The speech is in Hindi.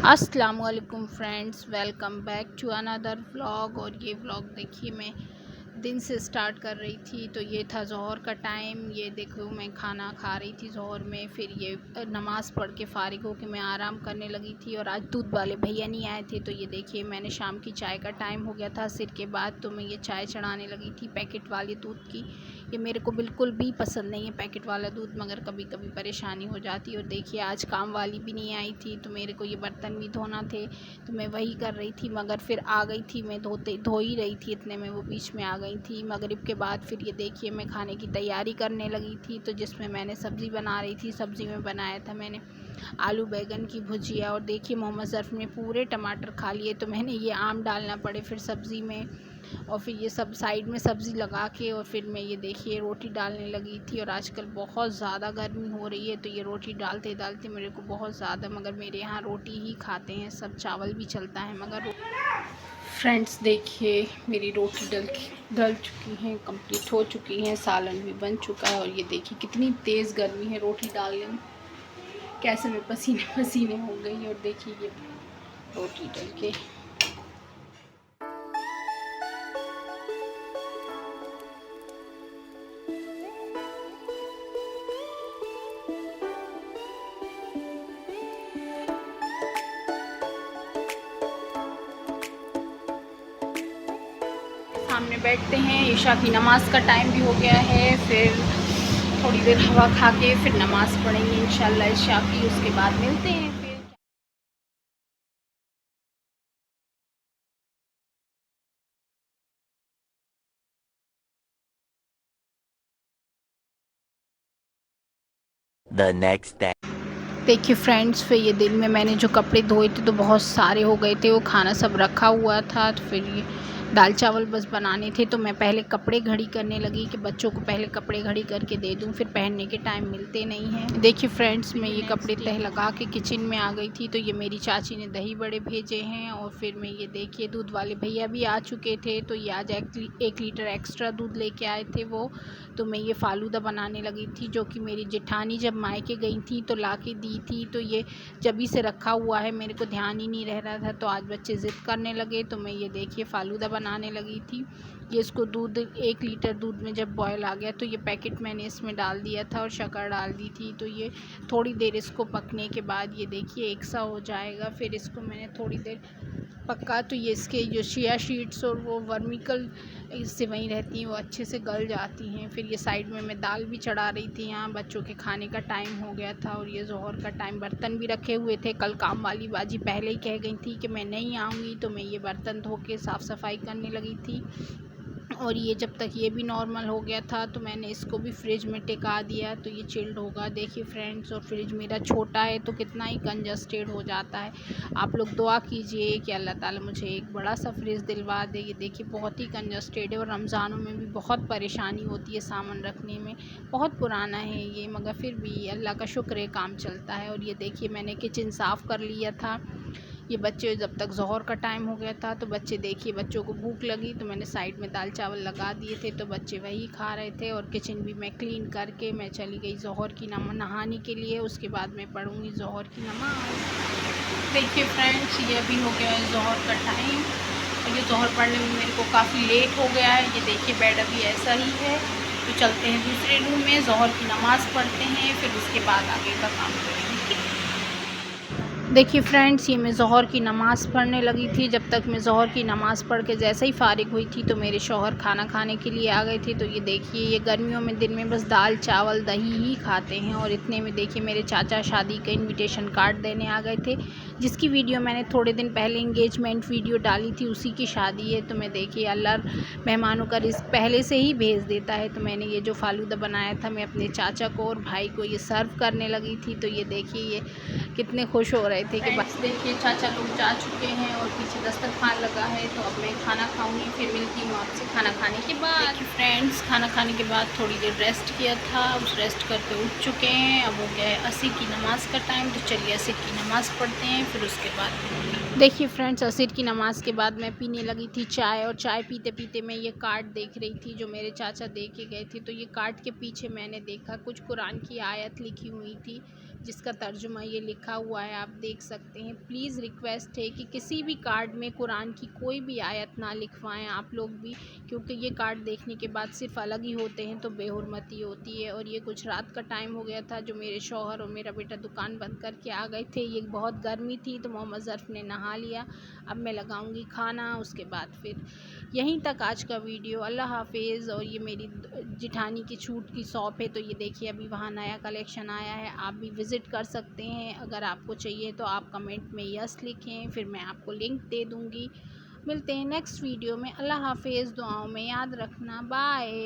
अस्सलामुअलैकुम friends, welcome back to another vlog. और ये व्लॉग देखिए मैं दिन से स्टार्ट कर रही थी। तो ये था ज़ोहर का टाइम। ये देखो मैं खाना खा रही थी ज़ोहर में, फिर ये नमाज़ पढ़ के फ़ारिग होकर मैं आराम करने लगी थी। और आज दूध वाले भैया नहीं आए थे, तो ये देखिए मैंने शाम की चाय का टाइम हो गया था असर के बाद, तो मैं ये चाय चढ़ाने लगी थी पैकेट वाले दूध की। ये मेरे को बिल्कुल भी पसंद नहीं है पैकेट वाला दूध, मगर कभी कभी परेशानी हो जाती है। और देखिए आज काम वाली भी नहीं आई थी, तो मेरे को ये बर्तन भी धोना थे, तो मैं वही कर रही थी। मगर फिर आ गई थी, मैं धो ही रही थी, इतने में वो बीच में आ गई थी मगरिब के बाद। फिर ये देखिए मैं खाने की तैयारी करने लगी थी, तो जिसमें मैंने सब्ज़ी बना रही थी। सब्ज़ी में बनाया था मैंने आलू बैगन की भुजिया। और देखिए मोहम्मद ज़र्फ़ ने पूरे टमाटर खा लिए, तो मैंने ये आम डालना पड़े फिर सब्ज़ी में। और फिर ये सब साइड में सब्ज़ी लगा के, और फिर मैं ये देखिए रोटी डालने लगी थी। और आजकल बहुत ज़्यादा गर्मी हो रही है, तो ये रोटी डालते डालते मेरे को बहुत ज़्यादा, मगर मेरे यहाँ रोटी ही खाते हैं सब, चावल भी चलता है मगर। फ्रेंड्स देखिए मेरी रोटी डल चुकी हैं, कंप्लीट हो चुकी हैं, सालन भी बन चुका है। और ये देखिए कितनी तेज़ गर्मी है रोटी डालने में, कैसे मैं पसीने पसीने हो गई। और देखिए ये रोटी डल के सामने बैठते हैं। ईशा की नमाज़ का टाइम भी हो गया है, फिर थोड़ी देर हवा खा के फिर नमाज़ पढ़ेंगे इंशाल्लाह ईशा की, उसके बाद मिलते हैं फिर। The next day. देखिए फ्रेंड्स, फिर ये दिन में मैंने जो कपड़े धोए थे तो बहुत सारे हो गए थे, वो खाना सब रखा हुआ था। तो फिर ये दाल चावल बस बनाने थे, तो मैं पहले कपड़े घड़ी करने लगी कि बच्चों को पहले कपड़े घड़ी करके दे दूं, फिर पहनने के टाइम मिलते नहीं हैं। देखिए फ्रेंड्स, मैं ये कपड़े तह लगा के किचन में आ गई थी, तो ये मेरी चाची ने दही बड़े भेजे हैं। और फिर मैं ये देखिए दूध वाले भैया भी आ चुके थे, तो ये आज 1 लीटर एक्स्ट्रा दूध लेके आए थे वो। तो मैं ये फ़ालूदा बनाने लगी थी, जो कि मेरी जेठानी जब मायके गई थी तो ला के दी थी। तो ये जभी से रखा हुआ है, मेरे को ध्यान ही नहीं रह रहा था, तो आज बच्चे ज़िद करने लगे, तो मैं ये देखिए फ़ालूदा बनाने लगी थी। ये इसको दूध 1 लीटर दूध में जब बॉयल आ गया, तो ये पैकेट मैंने इसमें डाल दिया था और शक्कर डाल दी थी। तो ये थोड़ी देर इसको पकने के बाद ये देखिए एक सा हो जाएगा। फिर इसको मैंने थोड़ी देर पक्का, तो ये इसके जो चिया शीट्स और वो वर्मिकल इससे वहीं रहती हैं, वो अच्छे से गल जाती हैं। फिर ये साइड में मैं दाल भी चढ़ा रही थी, यहाँ बच्चों के खाने का टाइम हो गया था। और ये ज़ोहर का टाइम, बर्तन भी रखे हुए थे। कल काम वाली बाजी पहले ही कह गई थी कि मैं नहीं आऊँगी, तो मैं ये बर्तन धो के साफ़ सफाई करने लगी थी। और ये जब तक ये भी नॉर्मल हो गया था, तो मैंने इसको भी फ्रिज में टिका दिया, तो ये चिल्ड होगा। देखिए फ्रेंड्स, और फ्रिज मेरा छोटा है तो कितना ही कंजस्टेड हो जाता है। आप लोग दुआ कीजिए कि अल्लाह ताला मुझे एक बड़ा सा फ्रिज दिलवा दे। ये देखिए बहुत ही कंजस्टेड है, और रमज़ानों में भी बहुत परेशानी होती है सामान रखने में। बहुत पुराना है ये, मगर फिर भी अल्लाह का शुक्र है काम चलता है। और ये देखिए मैंने किचन साफ़ कर लिया था। ये बच्चे जब तक ज़ोहर का टाइम हो गया था, तो बच्चे देखिए बच्चों को भूख लगी, तो मैंने साइड में दाल चावल लगा दिए थे, तो बच्चे वही खा रहे थे। और किचन भी मैं क्लीन करके मैं चली गई ज़ोहर की नहाने के लिए। उसके बाद मैं पढ़ूँगी ज़ोहर की नमाज़। देखिए फ्रेंड्स, ये अभी हो गया है ज़ोहर का टाइम, और ये ज़ोहर पढ़ने में मेरे को काफ़ी लेट हो गया है। ये देखिए बेड अभी ऐसा ही है, तो चलते हैं दूसरे रूम में, ज़ोहर की नमाज़ पढ़ते हैं, फिर उसके बाद आगे का काम करेंगे। देखिए फ्रेंड्स, ये मैं ज़ोहर की नमाज़ पढ़ने लगी थी। जब तक मैं ज़ोहर की नमाज़ पढ़ के जैसे ही फ़ारिग हुई थी, तो मेरे शौहर खाना खाने के लिए आ गए थे। तो ये देखिए ये गर्मियों में दिन में बस दाल चावल दही ही खाते हैं। और इतने में देखिए मेरे चाचा शादी का इनविटेशन कार्ड देने आ गए थे, जिसकी वीडियो मैंने थोड़े दिन पहले इंगेजमेंट वीडियो डाली थी, उसी की शादी है। तो मैं देखिए अल्लाह मेहमानों का रिज़्क़ पहले से ही भेज देता है। तो मैंने ये जो फ़ालूदा बनाया था, मैं अपने चाचा को और भाई को ये सर्व करने लगी थी। तो ये देखिए ये कितने खुश हो रहे थे कि बस देखिए चाचा लोग जा चुके हैं और पीछे दस्तरखान लगा है। तो अब मैं खाना खाऊंगी, फिर मिलती हूँ आपसे खाना खाने के बाद। देखिए फ्रेंड्स, खाना खाने के बाद थोड़ी देर रेस्ट किया था, उस रेस्ट करके उठ चुके हैं। अब हो गया है असर की नमाज़ का टाइम, तो चलिए असर की नमाज़ पढ़ते हैं, फिर उसके बाद। देखिए फ्रेंड्स, असर की नमाज़ के बाद मैं पीने लगी थी चाय, और चाय पीते पीते मैं ये कार्ड देख रही थी जो मेरे चाचा दे के गए थे। तो ये कार्ड के पीछे मैंने देखा कुछ कुरान की आयत लिखी हुई थी। जिसका तर्जुमा ये लिखा हुआ है, आप देख सकते हैं। प्लीज़ रिक्वेस्ट है कि किसी भी कार्ड में कुरान की कोई भी आयत ना लिखवाएं आप लोग भी, क्योंकि ये कार्ड देखने के बाद सिर्फ अलग ही होते हैं तो बेहुरमती होती है। और ये कुछ रात का टाइम हो गया था, जो मेरे शौहर और मेरा बेटा दुकान बंद करके आ गए थे। ये बहुत गर्मी थी तो मोहम्मद ज़र्फ़ ने नहा लिया। अब मैं लगाऊंगी खाना, उसके बाद फिर यहीं तक आज का वीडियो। अल्लाह हाफिज़। और ये मेरी जिठानी की छूट की शॉप है, तो ये देखिए अभी वहाँ नया कलेक्शन आया है, आप भी विज़िट कर सकते हैं। अगर आपको चाहिए तो आप कमेंट में यस लिखें, फिर मैं आपको लिंक दे दूँगी। मिलते हैं नेक्स्ट वीडियो में। अल्लाह हाफिज़। दुआओं में याद रखना। बाय।